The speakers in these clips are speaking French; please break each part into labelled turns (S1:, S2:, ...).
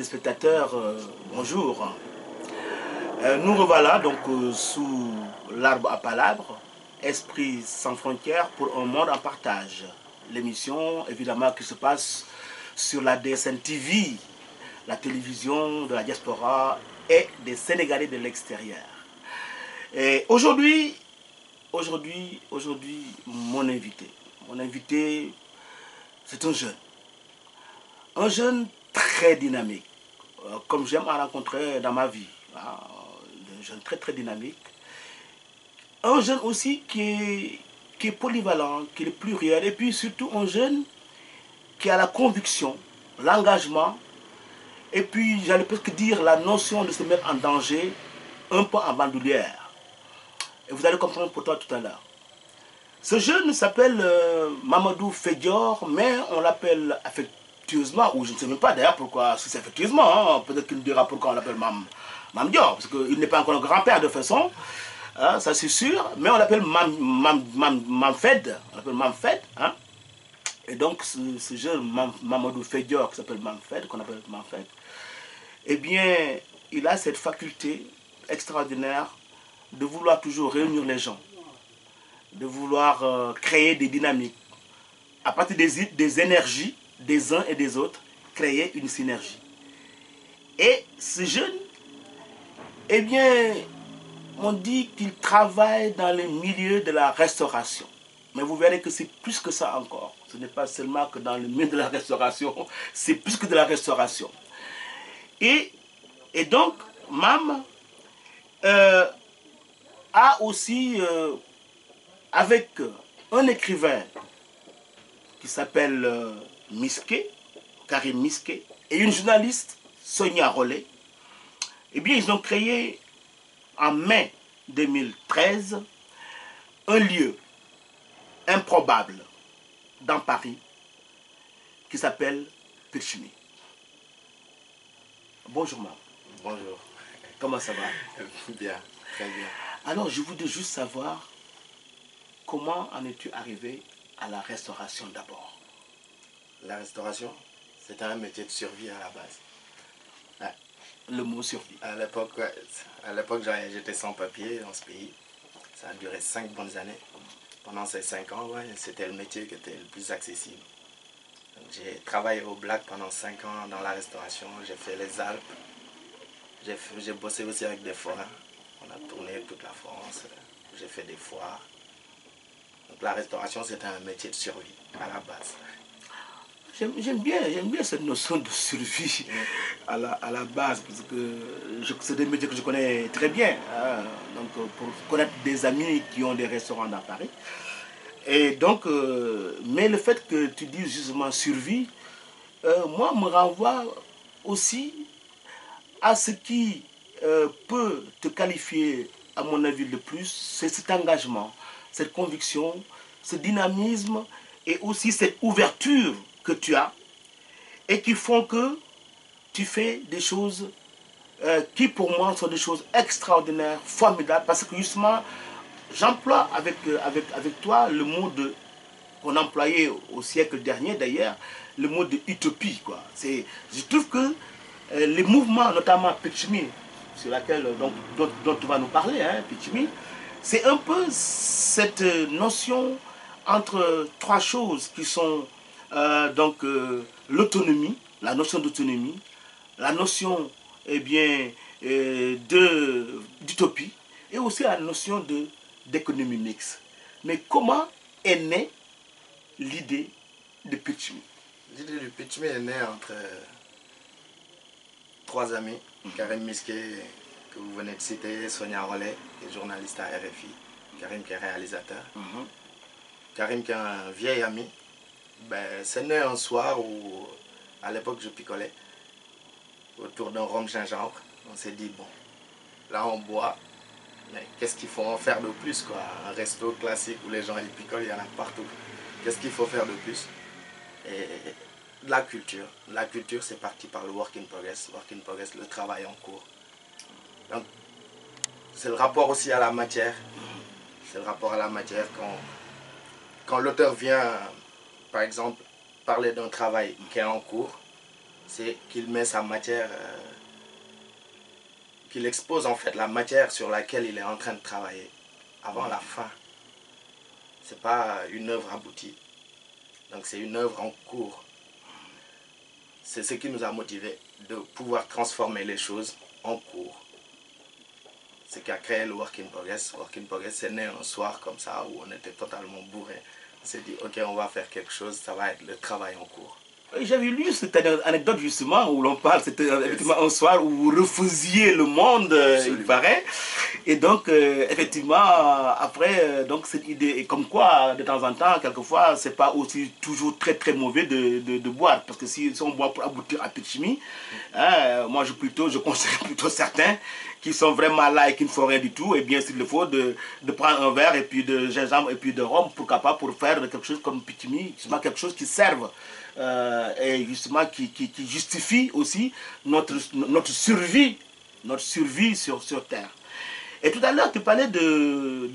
S1: téléspectateurs, bonjour. Nous revoilà donc sous l'arbre à palabres, Esprit sans frontières pour un monde en partage. L'émission, évidemment, qui se passe sur la DSN TV, la télévision de la diaspora et des Sénégalais de l'extérieur. Et aujourd'hui, mon invité, c'est un jeune très dynamique, comme j'aime en rencontrer dans ma vie, un jeune très dynamique, un jeune aussi qui est polyvalent, qui est pluriel, et puis surtout un jeune qui a la conviction, l'engagement, et puis j'allais presque dire la notion de se mettre en danger, un peu en bandoulière. Et vous allez comprendre pourquoi tout à l'heure. Ce jeune s'appelle Mamadou Fédior, mais on l'appelle affectueusement, ou je ne sais même pas d'ailleurs pourquoi, si c'est affectueusement, hein, peut-être qu'il me dira pourquoi on l'appelle Mam Dior, parce qu'il n'est pas encore le grand-père de façon, hein, ça c'est sûr, mais on l'appelle Mamfed, hein. Et donc ce jeune Mamadou Fédior, qui s'appelle Mamfed, qu'on appelle Mamfed, eh bien, il a cette faculté extraordinaire de vouloir toujours réunir les gens, de vouloir créer des dynamiques. À partir des énergies des uns et des autres, créer une synergie. Et ce jeune, eh bien, on dit qu'il travaille dans le milieu de la restauration. Mais vous verrez que c'est plus que ça encore. Ce n'est pas seulement que dans le milieu de la restauration, c'est plus que de la restauration. Et donc, Mam a aussi, avec un écrivain qui s'appelle Misqué, Karim Misqué, et une journaliste, Sonia Rollet, eh bien, ils ont créé en mai 2013 un lieu improbable dans Paris qui s'appelle Pitchme. Bonjour, Mam.
S2: Bonjour.
S1: Comment ça va?
S2: Bien, très bien.
S1: Alors, je voudrais juste savoir comment en es-tu arrivé à la restauration d'abord?
S2: La restauration, c'était un métier de survie à la base. Ouais.
S1: Le mot survie.
S2: À l'époque, j'étais sans papier dans ce pays. Ça a duré 5 bonnes années. Pendant ces 5 ans, ouais, c'était le métier qui était le plus accessible. J'ai travaillé au Black pendant 5 ans dans la restauration. J'ai fait les Alpes. J'ai bossé aussi avec des forains. On a tourné toute la France. J'ai fait des foires. Donc la restauration, c'était un métier de survie à la base.
S1: J'aime bien cette notion de survie à la base, parce que c'est des métiers que je connais très bien. Hein. Donc, pour connaître des amis qui ont des restaurants dans Paris. Et donc, mais le fait que tu dises justement survie, moi, me renvoie aussi à ce qui peut te qualifier, à mon avis, le plus, c'est cet engagement, cette conviction, ce dynamisme et aussi cette ouverture que tu as et qui font que tu fais des choses qui pour moi sont des choses extraordinaires, formidables, parce que justement j'emploie avec toi le mot qu'on employait au siècle dernier d'ailleurs, le mot de utopie, quoi. Je trouve que les mouvements, notamment Pitchme, sur laquelle dont tu vas nous parler, hein, Pitchme, c'est un peu cette notion entre trois choses qui sont l'autonomie, la notion d'autonomie, la notion eh bien, d'utopie et aussi la notion d'économie mixte. Mais comment est née l'idée de Pitchme?
S2: L'idée du Pitchme est née entre 3 amis, Karim Misqué, que vous venez de citer, Sonia Rollet, qui est journaliste à RFI, Karim qui est réalisateur. Karim qui est un vieil ami. C'est né un soir où, à l'époque, je picolais autour d'un rhum gingembre. On s'est dit, bon, là on boit, mais qu'est-ce qu'il faut en faire de plus, quoi? Un resto classique où les gens ils picolent, il y en a partout. Qu'est-ce qu'il faut faire de plus? Et la culture. La culture, c'est parti par le work in progress. Work in progress, le travail en cours. Donc, c'est le rapport aussi à la matière. C'est le rapport à la matière quand l'auteur vient, par exemple, parler d'un travail qui est en cours, c'est qu'il met sa matière, qu'il expose en fait la matière sur laquelle il est en train de travailler avant la fin. C'est pas une œuvre aboutie, donc c'est une œuvre en cours. C'est ce qui nous a motivés de pouvoir transformer les choses en cours. C'est qui a créé le Work in Progress. Work in Progress, c'est né un soir comme ça où on était totalement bourré. On s'est dit, ok, on va faire quelque chose, ça va être le travail en cours.
S1: J'avais lu cette anecdote justement où l'on parle, c'était effectivement un soir où vous refusiez le monde, il paraît. Et donc, effectivement, après, donc cette idée, et comme quoi, de temps en temps, quelquefois, c'est pas aussi toujours très mauvais de boire. Parce que si on boit pour aboutir à Pitchimi, moi je conseille plutôt certains qui sont vraiment là et qui ne font rien du tout, et bien s'il le faut, de prendre un verre et puis de gingembre et puis de rhum, pourquoi pas, pour faire quelque chose comme Pitchimi, justement quelque chose qui serve. Et justement qui justifie aussi notre survie sur Terre. Et tout à l'heure, tu parlais de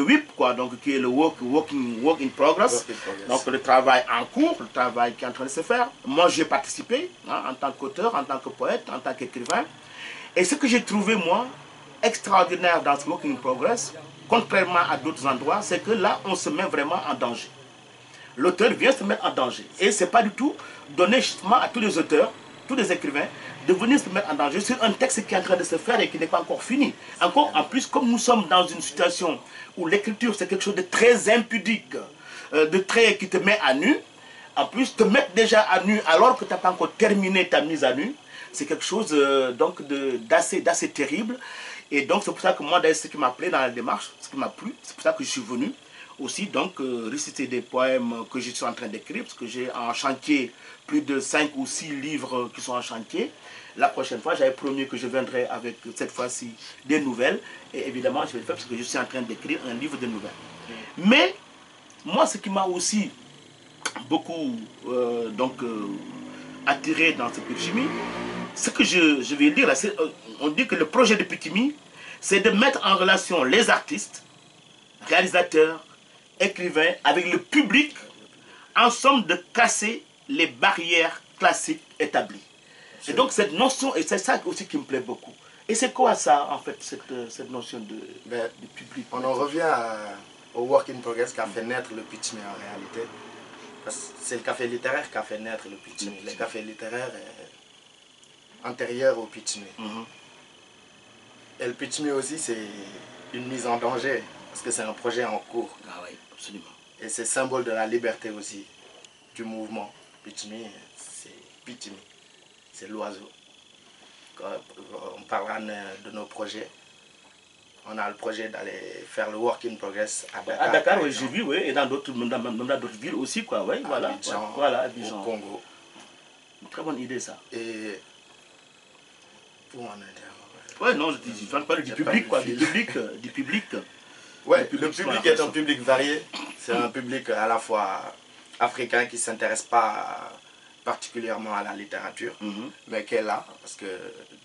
S1: WIP, quoi, donc, qui est le work in progress, donc le travail en cours, le travail qui est en train de se faire. Moi, j'ai participé en tant qu'auteur, en tant que poète, en tant qu'écrivain. Et ce que j'ai trouvé, moi, extraordinaire dans ce work in progress, contrairement à d'autres endroits, c'est que là, on se met vraiment en danger. L'auteur vient se mettre en danger. Et ce n'est pas du tout donné justement à tous les auteurs, tous les écrivains, de venir se mettre en danger sur un texte qui est en train de se faire et qui n'est pas encore fini. Encore, en plus, comme nous sommes dans une situation où l'écriture, c'est quelque chose de très impudique, qui te met à nu, en plus, te mettre déjà à nu alors que tu n'as pas encore terminé ta mise à nu, c'est quelque chose d'assez terrible. Et donc, c'est pour ça que moi, d'ailleurs, ce qui m'a plu dans la démarche, ce qui m'a plu, c'est pour ça que je suis venu aussi donc réciter des poèmes que je suis en train d'écrire, parce que j'ai en chantier plus de 5 ou 6 livres qui sont en chantier. La prochaine fois, j'avais promis que je viendrai avec cette fois-ci des nouvelles, et évidemment je vais le faire parce que je suis en train d'écrire un livre de nouvelles. Mais moi, ce qui m'a aussi beaucoup attiré dans ce Pitchimi, ce que je vais dire là, on dit que le projet de Pitchimi, c'est de mettre en relation les artistes, réalisateurs, écrivains, avec le public, en somme de casser les barrières classiques établies. Et donc cette notion, et c'est ça aussi qui me plaît beaucoup. Et c'est quoi ça, en fait, cette notion de public?
S2: On en revient au Work in Progress qui a fait naître le Pitchimi en réalité. C'est le café littéraire qui a fait naître le Pitchimi. Le café littéraire est antérieur au Pitchimi. Et le Pitchimi aussi, c'est une mise en danger, parce que c'est un projet en cours.
S1: Ah oui, absolument.
S2: Et c'est symbole de la liberté aussi, du mouvement. Pitchimi, c'est Pitchimi, c'est l'oiseau. Quand on parlera de nos projets, on a le projet d'aller faire le Work in Progress à Dakar.
S1: À Dakar, oui, j'ai vu, oui, et dans d'autres villes aussi, quoi, oui, voilà.
S2: Abidjan,
S1: voilà, Abidjan.
S2: au Congo.
S1: Une très bonne idée, ça.
S2: Et pour en dire.
S1: Ouais, non, je parle du public, quoi, du public.
S2: Ouais, le public est un public varié. C'est un public à la fois africain qui ne s'intéresse pas particulièrement à la littérature, mais qui est là, parce que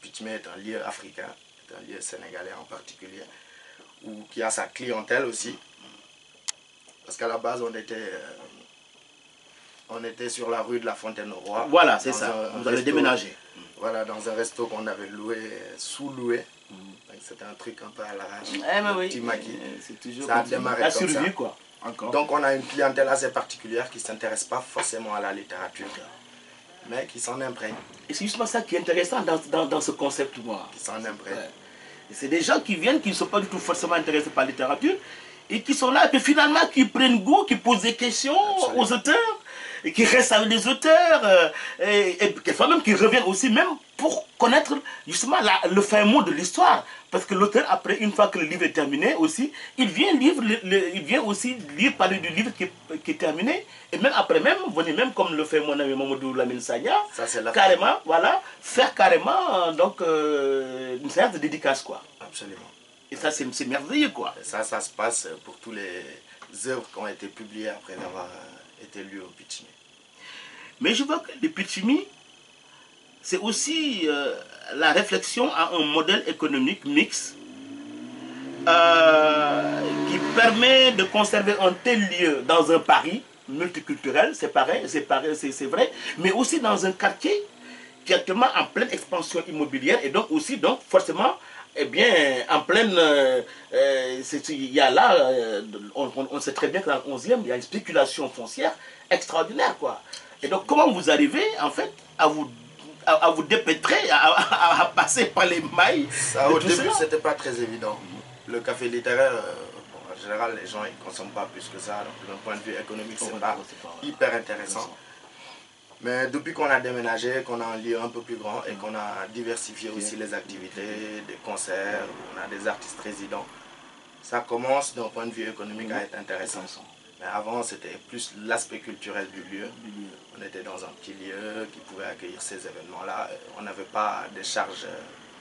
S2: Pitchimi est un lieu africain, est un lieu sénégalais en particulier, ou qui a sa clientèle aussi. Parce qu'à la base, on était sur la rue de la Fontaine-au-Roi.
S1: Voilà, c'est ça, vous avez déménagé.
S2: Voilà, dans un resto qu'on avait loué, sous-loué. C'était un truc un peu à l'arrache.
S1: Oui,
S2: petit maquis.
S1: Ça a démarré
S2: la
S1: comme
S2: survie,
S1: ça. Quoi. Encore.
S2: Donc on a une clientèle assez particulière qui ne s'intéresse pas forcément à la littérature, mais qui s'en imprègne.
S1: Et c'est justement ça qui est intéressant dans ce concept, moi.
S2: Qui s'en imprègne. Ouais.
S1: C'est des gens qui viennent, qui ne sont pas du tout forcément intéressés par la littérature, et qui sont là, et puis finalement qui prennent goût, qui posent des questions aux auteurs, et qui restent avec les auteurs, et quelquefois même qui reviennent aussi même pour connaître justement le fin mot de l'histoire. Parce que l'auteur, après, une fois que le livre est terminé aussi, il vient aussi lire parler du livre qui est terminé. Et même après, venez même comme le fait mon ami Mamadou Lamine Sagna, carrément, voilà, faire carrément donc, une séance de dédicace, quoi.
S2: Absolument.
S1: Et ça, c'est merveilleux, quoi.
S2: Et ça se passe pour tous les œuvres qui ont été publiées après avoir été lues au Pitchimi.
S1: Mais je vois que le Pitchimi, c'est aussi la réflexion à un modèle économique mixte qui permet de conserver un tel lieu dans un Paris multiculturel, c'est pareil, c'est vrai, mais aussi dans un quartier qui est actuellement en pleine expansion immobilière et donc aussi, donc forcément, eh bien, en pleine, il y a là, on sait très bien que dans le 11e, il y a une spéculation foncière extraordinaire, quoi. Et donc, comment vous arrivez, en fait, à vous dépêtrer, à passer par les mailles
S2: Ça,
S1: de
S2: au
S1: tout
S2: début,
S1: cela?
S2: c'était pas très évident. Le café littéraire, bon, en général, les gens ne consomment pas plus que ça. Donc, d'un point de vue économique, c'est pas hyper intéressant. Mais depuis qu'on a déménagé, qu'on a un lieu un peu plus grand et qu'on a diversifié aussi les activités, des concerts, on a des artistes résidents, ça commence d'un point de vue économique à être intéressant. Mais avant, c'était plus l'aspect culturel du lieu. On était dans un petit lieu qui pouvait accueillir ces événements-là. On n'avait pas des charges.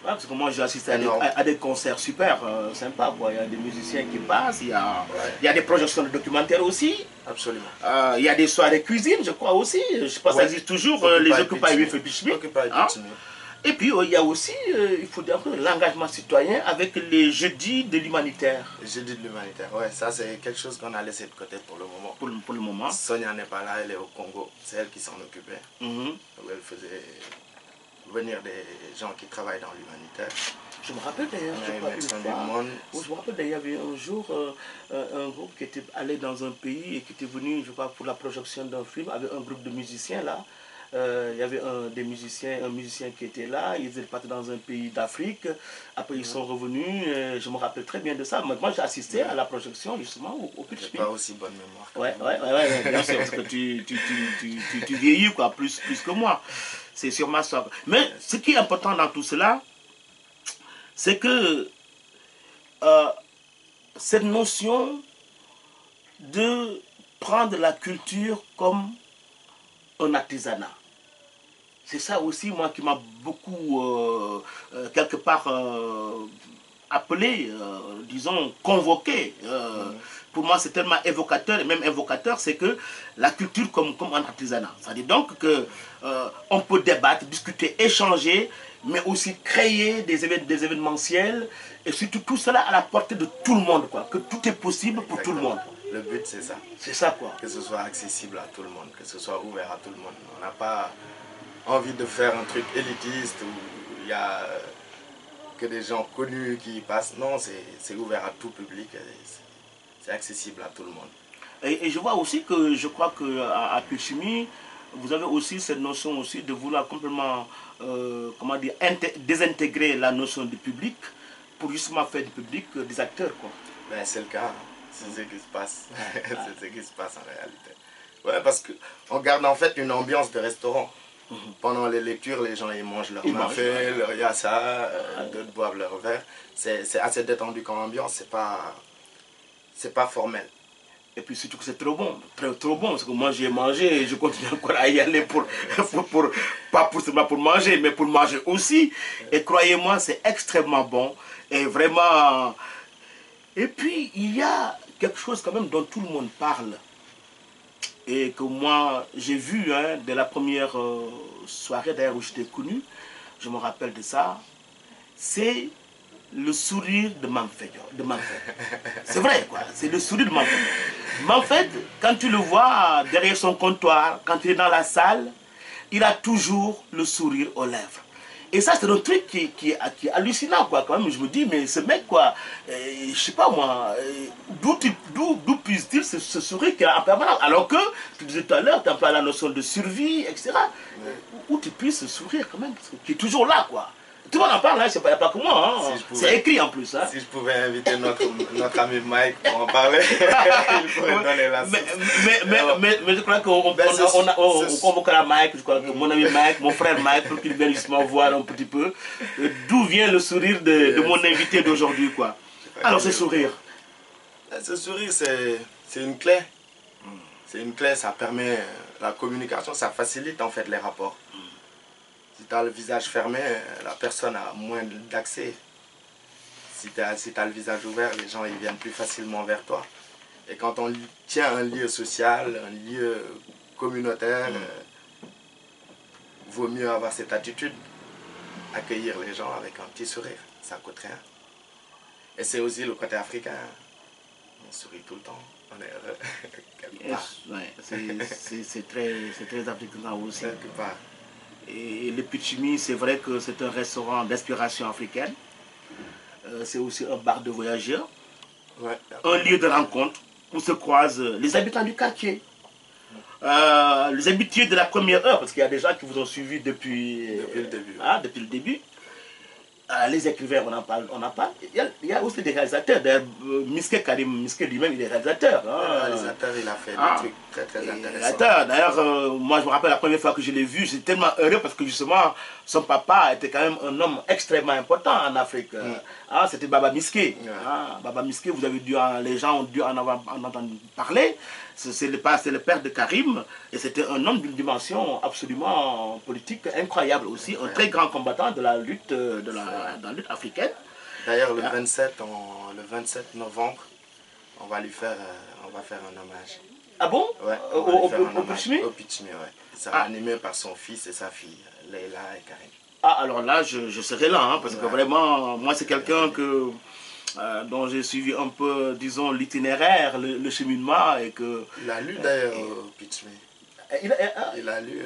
S1: Ouais, parce que moi j'ai assisté à des concerts super sympas, quoi. Il y a des musiciens qui passent, il y a des projections de documentaires aussi.
S2: Absolument.
S1: Il y a des soirées cuisine, je crois aussi. Je sais pas si ça existe toujours, les Occupy With Pichmi. Et puis il y a aussi, il faut dire, l'engagement citoyen avec les jeudis de l'humanitaire.
S2: Les jeudis de l'humanitaire, ouais, ça c'est quelque chose qu'on a laissé de côté pour le moment.
S1: Pour le moment.
S2: Sonia n'est pas là, elle est au Congo, c'est elle qui s'en occupait. Où elle faisait venir des gens qui travaillent dans l'humanitaire.
S1: Je me rappelle d'ailleurs, je me rappelle d'ailleurs, il y avait un jour un groupe qui était allé dans un pays et qui était venu, je crois, pour la projection d'un film avec un groupe de musiciens là. Il y avait un musicien qui était là, ils étaient partis dans un pays d'Afrique, après ils sont revenus, je me rappelle très bien de ça. Moi j'ai assisté à la projection justement au Pitch.
S2: J'ai pas aussi bonne mémoire.
S1: Ouais, bien sûr, parce que tu vieillis quoi, plus que moi. C'est sûrement ça. Mais ce qui est important dans tout cela, c'est que cette notion de prendre la culture comme un artisanat, c'est ça aussi moi qui m'a beaucoup quelque part appelé, disons convoqué. Pour moi c'est tellement évocateur et même invocateur, c'est que la culture comme un artisanat. Ça dit donc que on peut débattre, discuter, échanger, mais aussi créer des événementiels et surtout tout cela à la portée de tout le monde, quoi. Que tout est possible pour tout le monde.
S2: Le but c'est ça.
S1: C'est ça, quoi.
S2: Que ce soit accessible à tout le monde, que ce soit ouvert à tout le monde. On n'a pas envie de faire un truc élitiste où il y a que des gens connus qui y passent. Non, c'est ouvert à tout public, c'est accessible à tout le monde.
S1: Et je vois aussi que, je crois qu'à Pichimi, vous avez aussi cette notion aussi de vouloir complètement, comment dire, désintégrer la notion du public pour justement faire du public des acteurs, quoi.
S2: Ben, c'est le cas, c'est ce qui se passe. C'est ce qui se passe en réalité. Ouais, parce qu'on garde en fait une ambiance de restaurant. Pendant les lectures, les gens ils mangent leur mafé, leur yassa, d'autres boivent leur verre. C'est assez détendu comme ambiance, c'est pas formel.
S1: Et puis surtout que c'est trop bon, trop bon, parce que moi j'ai mangé et je continue encore à y aller pas seulement pour manger, mais pour manger aussi. Et croyez-moi, c'est extrêmement bon et vraiment. Et puis il y a quelque chose quand même dont tout le monde parle et que moi j'ai vu dès la première soirée d'ailleurs où je t'ai connu, je me rappelle de ça, c'est le sourire de Manfred. C'est vrai, quoi. C'est le sourire de Manfred. Manfred, quand tu le vois derrière son comptoir, quand il est dans la salle, il a toujours le sourire aux lèvres. Et ça, c'est un truc qui est hallucinant, quoi. Quand même, je me dis, mais ce mec, quoi, je sais pas moi, d'où puisse-t-il ce sourire qu'il a en permanence? Alors que, tu disais tout à l'heure, tu emploies la notion de survie, etc. Où tu puisses ce sourire, quand même, qui est toujours là, quoi. Tout le monde en parle, hein, il n'y a pas que moi, hein. Si c'est écrit en plus. Hein.
S2: Si je pouvais inviter notre ami Mike pour en parler, il pourrait donner la source.
S1: Mais je crois qu'on convoquera Mike, je crois que mon ami Mike, mon frère Mike, pour qu'il vienne justement voir un petit peu d'où vient le sourire de mon invité d'aujourd'hui, quoi. Alors, ce sourire.
S2: Ce sourire, c'est une clé. C'est une clé, ça permet la communication, ça facilite en fait les rapports. Si tu as le visage fermé, la personne a moins d'accès. Si tu as le visage ouvert, les gens ils viennent plus facilement vers toi. Et quand on tient un lieu social, un lieu communautaire, vaut mieux avoir cette attitude, accueillir les gens avec un petit sourire, ça coûte rien. Et c'est aussi le côté africain. On sourit tout le temps, on est heureux. Quelque
S1: Yes,
S2: part.
S1: ouais, c'est très africain aussi.
S2: Quelque part.
S1: Et le Pichimi, c'est vrai que c'est un restaurant d'inspiration africaine. C'est aussi un bar de voyageurs,
S2: Ouais,
S1: un lieu de rencontre où se croisent les habitants du quartier, les habitués de la première heure, parce qu'il y a des gens qui vous ont suivi
S2: Depuis le début.
S1: depuis le début. Les écrivains, on en parle, on en parle. Il y a aussi des réalisateurs. D'ailleurs, Miske Karim, Miske lui-même, il est réalisateur.
S2: Le réalisateur, il a fait des trucs très intéressants.
S1: D'ailleurs, moi, je me rappelle la première fois que je l'ai vu, j'étais tellement heureux parce que justement, son papa était quand même un homme extrêmement important en Afrique. C'était Baba Miske.
S2: Ouais.
S1: Baba Miske, vous avez dû, les gens ont dû en entendre parler. C'est le père de Karim et c'était un homme d'une dimension absolument politique incroyable aussi, un très grand combattant de la lutte, de la lutte africaine.
S2: D'ailleurs, le 27 novembre, on va faire un hommage.
S1: Ah bon?
S2: Ouais,
S1: Au Pichimi?
S2: Au Pichimi, ouais. Il sera animé par son fils et sa fille, Leila et Karim.
S1: Ah, alors là, je serai là, hein, parce que vraiment, moi, c'est quelqu'un que... dont j'ai suivi un peu, disons, l'itinéraire, le cheminement et que...
S2: Il a lu d'ailleurs au Pichmi. Il a lu...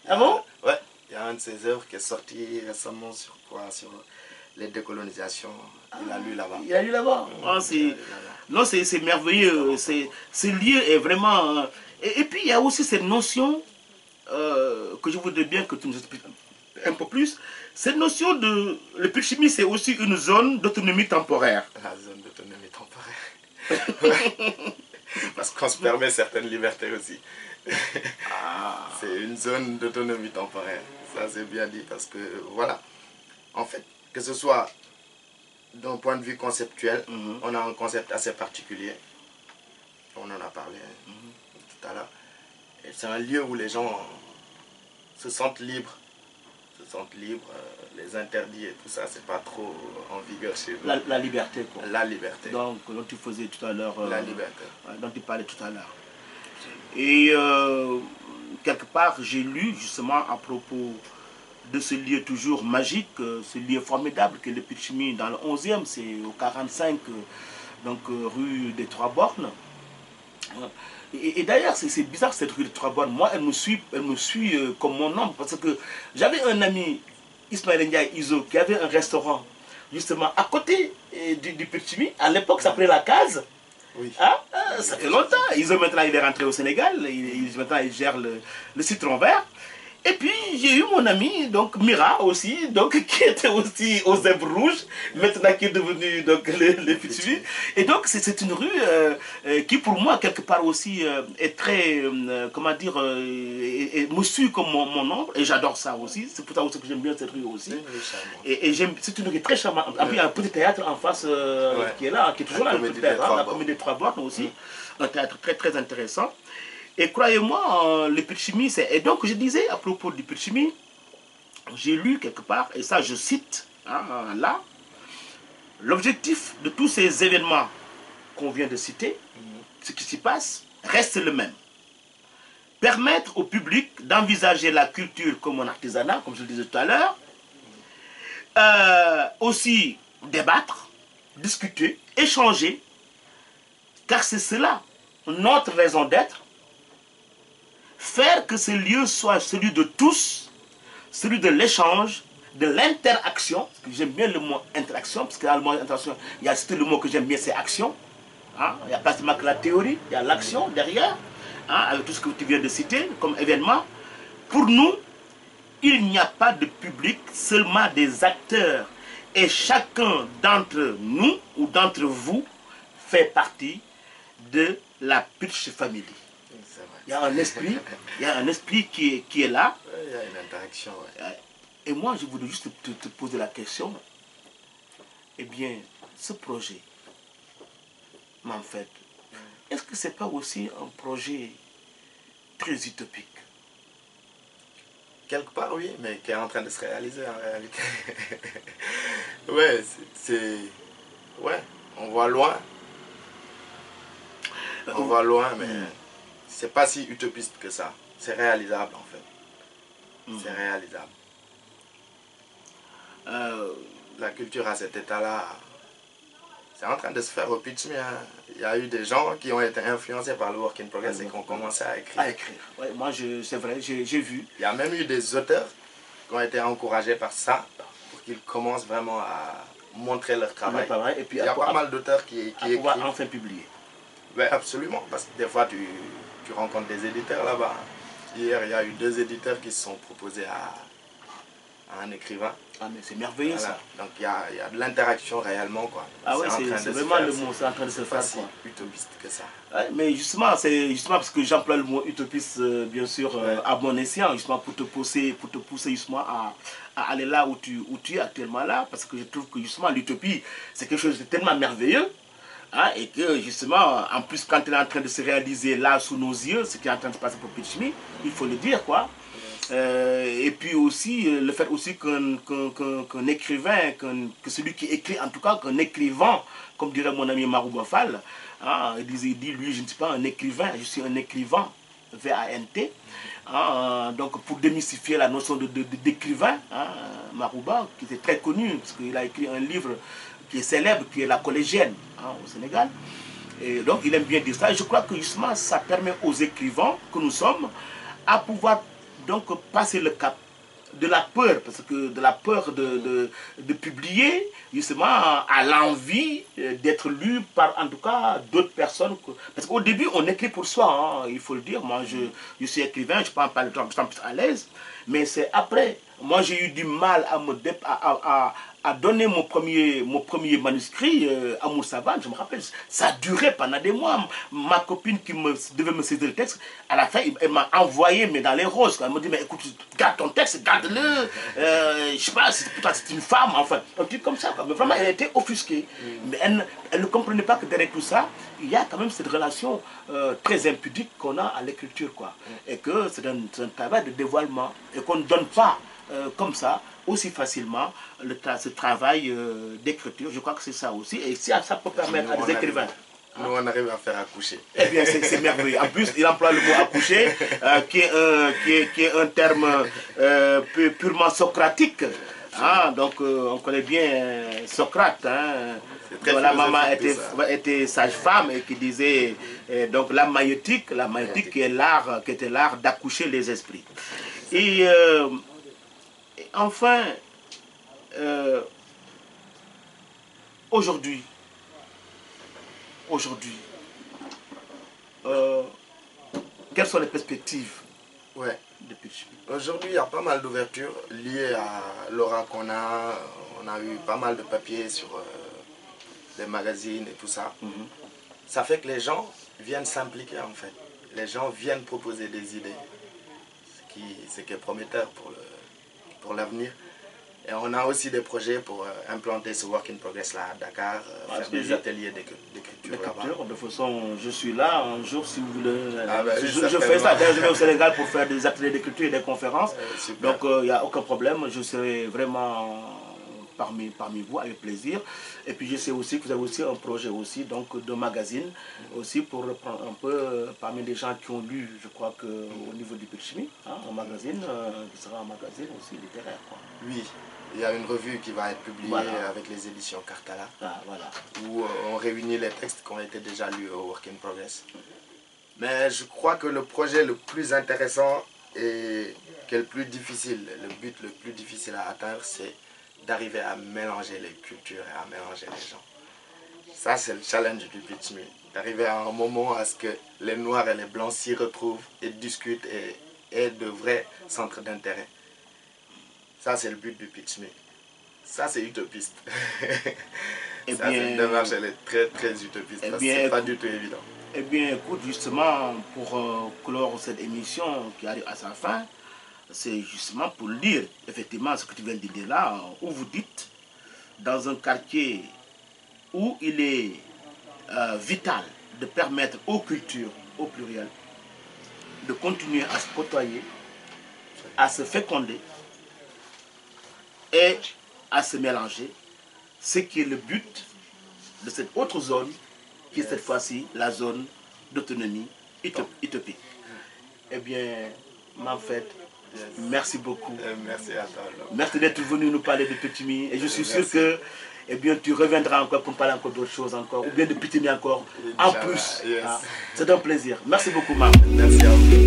S1: Ah bon?
S2: Ouais, il y a un de ses œuvres qui est sorti récemment sur les décolonisations. Il a lu là-bas.
S1: Il a lu là-bas. Non, c'est merveilleux. Ce lieu est vraiment... Et puis, il y a aussi cette notion que je voudrais bien que tu nous expliques un peu plus. Cette notion de... Le Pichimi, c'est aussi une zone d'autonomie temporaire.
S2: La zone d'autonomie temporaire. Parce qu'on se permet certaines libertés aussi. C'est une zone d'autonomie temporaire. Ça, c'est bien dit parce que, voilà. En fait, que ce soit d'un point de vue conceptuel, on a un concept assez particulier. On en a parlé tout à l'heure. Et c'est un lieu où les gens se sentent libres. Les interdits et tout ça, c'est pas trop en vigueur chez nous.
S1: La liberté, quoi.
S2: La liberté.
S1: Donc, dont tu faisais tout à l'heure.
S2: La liberté.
S1: Dont tu parlais tout à l'heure. Et quelque part, j'ai lu justement à propos de ce lieu toujours magique, ce lieu formidable que le Pichimi dans le 11e, c'est au 45, donc rue des Trois Bornes. Et d'ailleurs, c'est bizarre cette rue des Trois Bornes. Moi, elle me suit comme mon nom, parce que j'avais un ami, Ismaël Ndiaye Iso, qui avait un restaurant justement à côté du Pichimi. À l'époque, ça s'appelait La Case.
S2: Oui.
S1: Ça fait longtemps. Iso, maintenant, il est rentré au Sénégal. Maintenant, il gère le citron vert. Et puis j'ai eu mon ami, donc Mira aussi, donc, qui était aussi aux Zèbres Rouges, maintenant qui est devenu donc, le Pichimi. Et donc c'est une rue qui pour moi quelque part aussi est très, comment dire, me suit comme mon ombre, et j'adore ça aussi, c'est pour ça aussi que j'aime bien cette rue aussi. Et c'est une rue très charmante. Il y a un petit théâtre en face qui est là, qui est toujours là, le petit théâtre, la Comédie des Trois Bornes aussi, un théâtre très intéressant. Et croyez-moi, le Pichimi, et donc je disais à propos du Pichimi, j'ai lu quelque part, et ça je cite là, l'objectif de tous ces événements qu'on vient de citer, ce qui s'y passe, reste le même. Permettre au public d'envisager la culture comme un artisanat, comme je le disais tout à l'heure, aussi débattre, discuter, échanger, car c'est cela, notre raison d'être. Faire que ce lieu soit celui de tous, celui de l'échange, de l'interaction. J'aime bien le mot interaction, parce que dans le mot interaction, il y a surtout le mot que j'aime bien, c'est action. Il n'y a pas seulement que la théorie, il y a l'action derrière, avec tout ce que tu viens de citer comme événement. Pour nous, il n'y a pas de public, seulement des acteurs. Et chacun d'entre nous ou d'entre vous fait partie de la Pitch Family. Il y a un esprit qui est là.
S2: Il y a une interaction. Ouais.
S1: Et moi, je voudrais juste te poser la question. Eh bien, ce projet, en fait, est-ce que ce n'est pas aussi un projet très utopique?
S2: Quelque part, oui, mais qui est en train de se réaliser en réalité. Ouais, ouais, on voit loin. On voit loin, mais c'est pas si utopiste que ça. C'est réalisable en fait. C'est réalisable. La culture à cet état-là, c'est en train de se faire au Pitchme. Hein. Il y a eu des gens qui ont été influencés par le Work in Progress et qui ont commencé à écrire.
S1: À écrire, ouais, moi c'est vrai, j'ai vu.
S2: Il y a même eu des auteurs qui ont été encouragés par ça pour qu'ils commencent vraiment à montrer leur travail.
S1: Et puis
S2: il y a pas mal d'auteurs qui écrivent.
S1: Pouvoir enfin publier.
S2: Oui, absolument, parce que des fois tu rencontres des éditeurs là-bas. Hier, il y a eu 2 éditeurs qui se sont proposés à un écrivain.
S1: Ah mais c'est merveilleux ça.
S2: Donc il y a de l'interaction réellement quoi.
S1: Ah oui, c'est vraiment le mot, c'est en train de se faire quoi.
S2: Utopiste que ça.
S1: Ouais, mais justement, c'est justement parce que j'emploie le mot utopiste bien sûr à bon escient, justement pour te pousser justement à aller là où tu es actuellement là, parce que je trouve que justement l'utopie c'est quelque chose de tellement merveilleux. Hein, et que justement, en plus quand elle est en train de se réaliser là sous nos yeux, ce qui est en train de se passer pour Pitchme, il faut le dire quoi. Et puis aussi le fait aussi qu'un écrivain, que celui qui écrit en tout cas, qu'un écrivain, comme dirait mon ami Marouba Fall, hein, il dit lui je ne suis pas un écrivain, je suis un écrivain, V-A-N-T. Hein, donc pour démystifier la notion d'écrivain, hein, Marouba, qui était très connu, parce qu'il a écrit un livre qui est célèbre, qui est La Collégienne hein, au Sénégal. Et donc il aime bien dire ça. Et je crois que justement ça permet aux écrivains que nous sommes à pouvoir donc passer le cap de la peur, parce que de la peur de publier, justement à l'envie d'être lu par en tout cas d'autres personnes. Parce qu'au début on écrit pour soi, hein, il faut le dire. Moi je suis écrivain, je peux en parler de temps plus à l'aise, mais c'est après. Moi j'ai eu du mal à donner mon premier manuscrit, Amour Savane, je me rappelle, ça a duré pendant des mois. Ma copine qui devait me saisir le texte, à la fin, elle m'a envoyé, mais dans les roses. Quoi. Elle m'a dit, mais écoute, garde ton texte, garde-le. Je sais pas, c'est une femme, enfin, un truc comme ça. Quoi. Mais vraiment, elle était offusquée. Mais elle ne comprenait pas que derrière tout ça, il y a quand même cette relation très impudique qu'on a à l'écriture. Quoi. Et que c'est un travail de dévoilement et qu'on ne donne pas comme ça, aussi facilement, ce travail d'écriture. Je crois que c'est ça aussi. Et si ça peut permettre à des écrivains.
S2: Nous, on arrive à faire accoucher.
S1: Eh bien, c'est merveilleux. En plus, il emploie le mot accoucher, qui est un terme purement socratique. Hein, donc, on connaît bien Socrate. Hein, dont la maman était sage-femme et qui disait donc la maïeutique qui était l'art d'accoucher les esprits. Et enfin, aujourd'hui, quelles sont les perspectives de Pitchme?
S2: Aujourd'hui, il y a pas mal d'ouvertures liées à l'aura qu'on a. On a eu pas mal de papiers sur les magazines et tout ça. Ça fait que les gens viennent s'impliquer en fait. Les gens viennent proposer des idées, ce qui est prometteur pour l'avenir. Et on a aussi des projets pour implanter ce Work in Progress là à Dakar, faire des ateliers d'écriture là-bas.
S1: De toute façon, je suis là un jour si vous voulez. Je fais ça. D'ailleurs, je vais au Sénégal pour faire des ateliers d'écriture et des conférences. Donc, il n'y a aucun problème. Je serai vraiment parmi vous avec plaisir. Et puis, je sais aussi que vous avez aussi un projet aussi, donc de magazine, aussi pour reprendre un peu parmi les gens qui ont lu, je crois qu'au niveau du Pitchme, hein, un magazine qui sera un magazine aussi littéraire. Quoi.
S2: Oui. Il y a une revue qui va être publiée avec les éditions Cartala, où on réunit les textes qui ont été déjà lus au Work in Progress. Mais je crois que le projet le plus intéressant et qui est le plus difficile, le but le plus difficile à atteindre, c'est d'arriver à mélanger les cultures et à mélanger les gens. Ça, c'est le challenge du Pitchme, d'arriver à un moment à ce que les Noirs et les Blancs s'y retrouvent et discutent et aient de vrais centres d'intérêt. Ça, c'est le but du Pitchme. Ça, c'est utopiste. Cette démarche, elle est très, très utopiste. C'est pas du tout évident.
S1: Eh bien, écoute, justement, pour clore cette émission qui arrive à sa fin, c'est justement pour lire, effectivement, ce que tu viens de dire là, où vous dites, dans un quartier où il est vital de permettre aux cultures, au pluriel, de continuer à se côtoyer, à se féconder, et à se mélanger, ce qui est le but de cette autre zone, qui est cette fois-ci la zone d'autonomie utopique. Eh bien, Manfred, Merci beaucoup.
S2: Merci à toi.
S1: Merci d'être venu nous parler de Pitimi. Et je suis sûr que tu reviendras encore pour me parler encore d'autres choses encore, ou bien de Pitimi encore, en plus. C'est un plaisir. Merci beaucoup, Mam.
S2: Merci à vous.